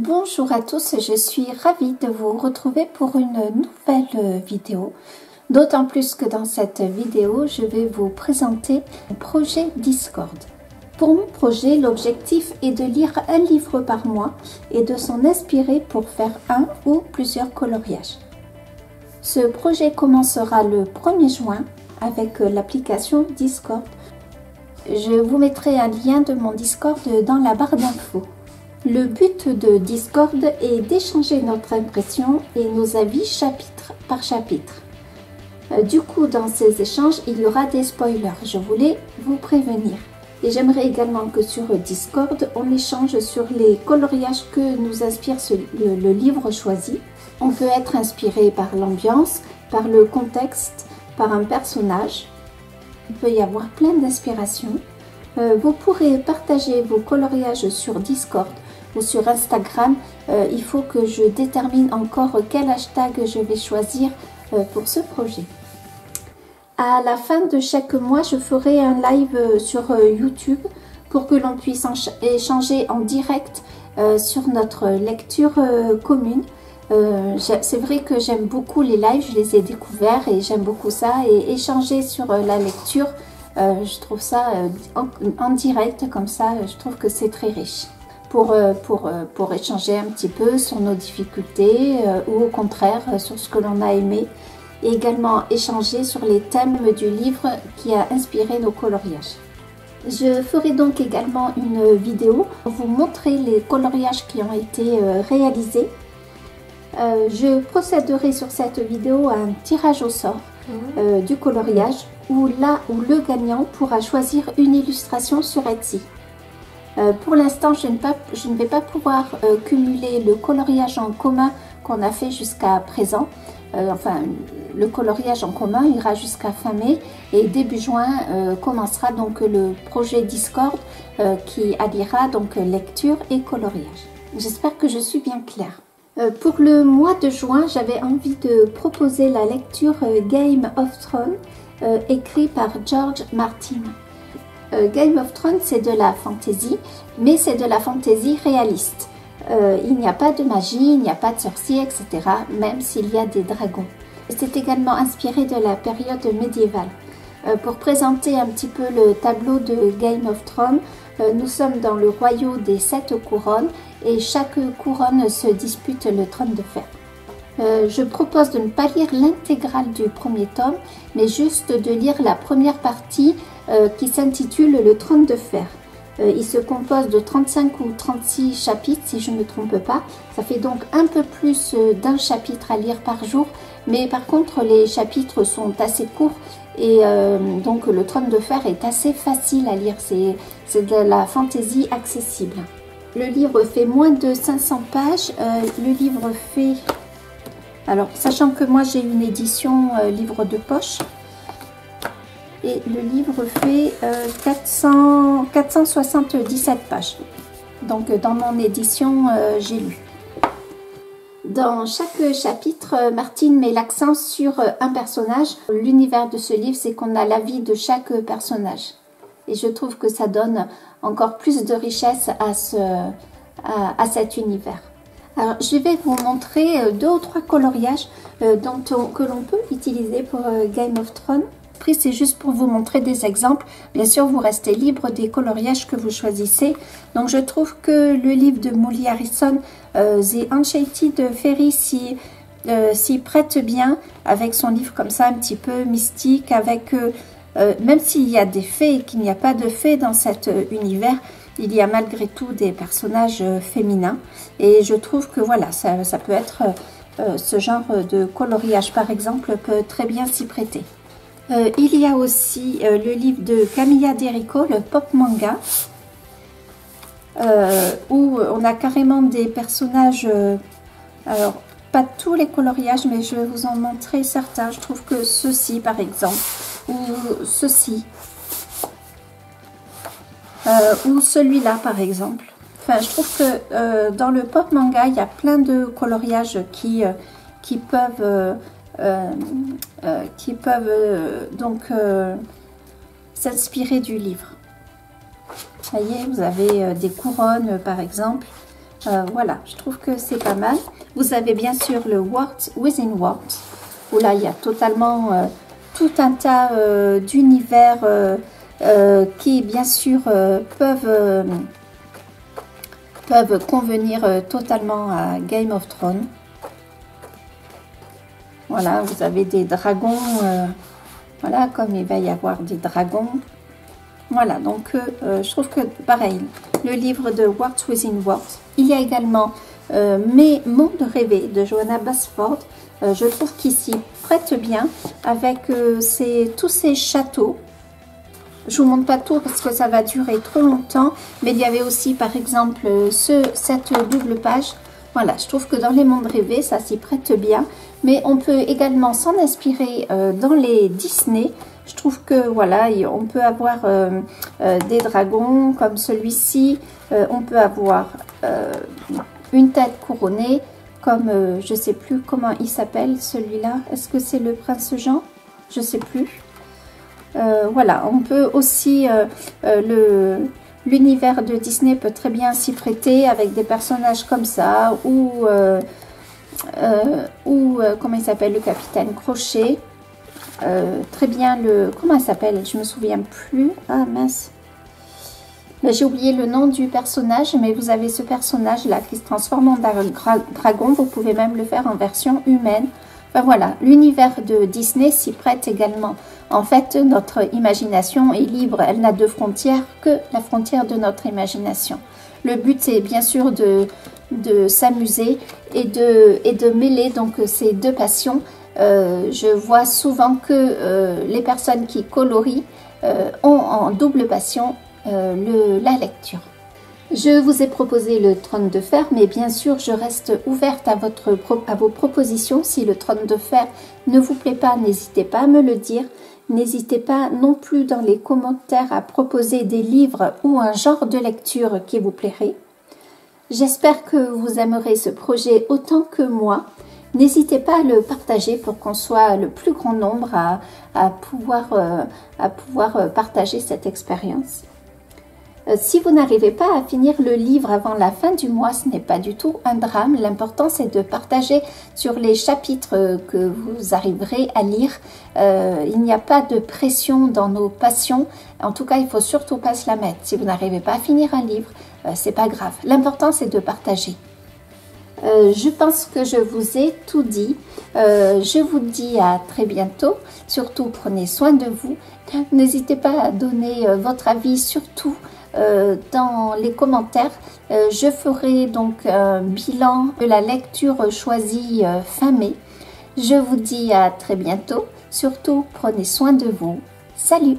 Bonjour à tous, je suis ravie de vous retrouver pour une nouvelle vidéo. D'autant plus que dans cette vidéo, je vais vous présenter un projet Discord. Pour mon projet, l'objectif est de lire un livre par mois et de s'en inspirer pour faire un ou plusieurs coloriages. Ce projet commencera le 1er juin avec l'application Discord. Je vous mettrai un lien de mon Discord dans la barre d'infos. Le but de Discord est d'échanger notre impression et nos avis chapitre par chapitre. Du coup, dans ces échanges, il y aura des spoilers. Je voulais vous prévenir. Et j'aimerais également que sur Discord, on échange sur les coloriages que nous inspire le livre choisi. On peut être inspiré par l'ambiance, par le contexte, par un personnage. Il peut y avoir plein d'inspirations. Vous pourrez partager vos coloriages sur Discord ou sur Instagram. Il faut que je détermine encore quel hashtag je vais choisir pour ce projet. À la fin de chaque mois, je ferai un live sur YouTube pour que l'on puisse échanger en direct sur notre lecture commune. C'est vrai que j'aime beaucoup les lives, je les ai découverts et j'aime beaucoup ça. Et échanger sur la lecture, je trouve ça en direct comme ça, je trouve que c'est très riche. Pour échanger un petit peu sur nos difficultés ou au contraire sur ce que l'on a aimé. Et également échanger sur les thèmes du livre qui a inspiré nos coloriages. Je ferai donc également une vidéo pour vous montrer les coloriages qui ont été réalisés. Je procéderai sur cette vidéo à un tirage au sort du coloriage où le gagnant pourra choisir une illustration sur Etsy. Pour l'instant, je ne vais pas pouvoir cumuler le coloriage en commun qu'on a fait jusqu'à présent. Enfin, le coloriage en commun ira jusqu'à fin mai et début juin commencera donc le projet Discord qui alliera donc lecture et coloriage. J'espère que je suis bien claire. Pour le mois de juin, j'avais envie de proposer la lecture Game of Thrones écrit par George Martin. Game of Thrones, c'est de la fantasy, mais c'est de la fantasy réaliste. Il n'y a pas de magie, il n'y a pas de sorciers, etc., même s'il y a des dragons. C'est également inspiré de la période médiévale. Pour présenter un petit peu le tableau de Game of Thrones, nous sommes dans le royaume des 7 couronnes et chaque couronne se dispute le trône de fer. Je propose de ne pas lire l'intégrale du premier tome, mais juste de lire la première partie qui s'intitule Le trône de fer. Il se compose de 35 ou 36 chapitres si je ne me trompe pas. Ça fait donc un peu plus d'un chapitre à lire par jour, mais par contre les chapitres sont assez courts et donc le trône de fer est assez facile à lire. C'est de la fantaisie accessible. Le livre fait moins de 500 pages. Le livre fait... Alors, sachant que moi j'ai une édition livre de poche, et le livre fait 477 pages. Donc dans mon édition, j'ai lu. Dans chaque chapitre, Martine met l'accent sur un personnage. L'univers de ce livre, c'est qu'on a la vie de chaque personnage. Et je trouve que ça donne encore plus de richesse à cet univers. Alors, je vais vous montrer 2 ou 3 coloriages que l'on peut utiliser pour Game of Thrones. C'est juste pour vous montrer des exemples. Bien sûr, vous restez libre des coloriages que vous choisissez. Donc, je trouve que le livre de Molly Harrison, The Enchanted Fairy, s'y prête bien avec son livre comme ça, un petit peu mystique, avec même s'il y a des fées et qu'il n'y a pas de fées dans cet univers, il y a malgré tout des personnages féminins. Et je trouve que voilà, ça peut être ce genre de coloriage, par exemple, peut très bien s'y prêter. Il y a aussi le livre de Camilla D'Errico, le pop manga, où on a carrément des personnages, alors pas tous les coloriages, mais je vais vous en montrer certains. Je trouve que ceci par exemple, ou ceci, ou celui-là par exemple. Enfin, je trouve que dans le pop manga, il y a plein de coloriages qui peuvent donc s'inspirer du livre. Vous voyez, vous avez des couronnes par exemple, Voilà, je trouve que c'est pas mal. Vous avez bien sûr le Words Within Words, où là il y a totalement tout un tas d'univers qui bien sûr peuvent convenir totalement à Game of Thrones. Voilà, vous avez des dragons, voilà, comme il va y avoir des dragons. Voilà, donc je trouve que pareil, le livre de Words Within Words. Il y a également Mes mondes rêvés de Johanna Basford. Je trouve qu'ici prête bien avec tous ces châteaux. Je vous montre pas tout parce que ça va durer trop longtemps, mais il y avait aussi par exemple cette double page. Voilà, je trouve que dans les mondes rêvés, ça s'y prête bien, mais on peut également s'en inspirer dans les Disney. Je trouve que voilà, on peut avoir des dragons comme celui-ci, on peut avoir une tête couronnée, comme je sais plus comment il s'appelle celui-là. Est-ce que c'est le prince Jean? Je sais plus. Voilà, on peut aussi l'univers de Disney peut très bien s'y prêter avec des personnages comme ça, ou comment il s'appelle, le capitaine Crochet. Très bien comment il s'appelle, je me souviens plus. Ah mince, j'ai oublié le nom du personnage, mais vous avez ce personnage là qui se transforme en dragon. Vous pouvez même le faire en version humaine. Enfin voilà, l'univers de Disney s'y prête également. En fait, notre imagination est libre, elle n'a de frontières que la frontière de notre imagination. Le but c'est bien sûr de s'amuser et de mêler donc ces deux passions. Je vois souvent que les personnes qui colorient ont en double passion la lecture. Je vous ai proposé le trône de fer, mais bien sûr, je reste ouverte à vos propositions. Si le trône de fer ne vous plaît pas, n'hésitez pas à me le dire. N'hésitez pas non plus dans les commentaires à proposer des livres ou un genre de lecture qui vous plairait. J'espère que vous aimerez ce projet autant que moi. N'hésitez pas à le partager pour qu'on soit le plus grand nombre à pouvoir partager cette expérience. Si vous n'arrivez pas à finir le livre avant la fin du mois, ce n'est pas du tout un drame. L'important, c'est de partager sur les chapitres que vous arriverez à lire. Il n'y a pas de pression dans nos passions. En tout cas, il ne faut surtout pas se la mettre. Si vous n'arrivez pas à finir un livre, c'est pas grave. L'important, c'est de partager. Je pense que je vous ai tout dit. Je vous dis à très bientôt. Surtout, prenez soin de vous. N'hésitez pas à donner votre avis, surtout dans les commentaires. Je ferai donc un bilan de la lecture choisie fin mai. Je vous dis à très bientôt. Surtout, prenez soin de vous. Salut!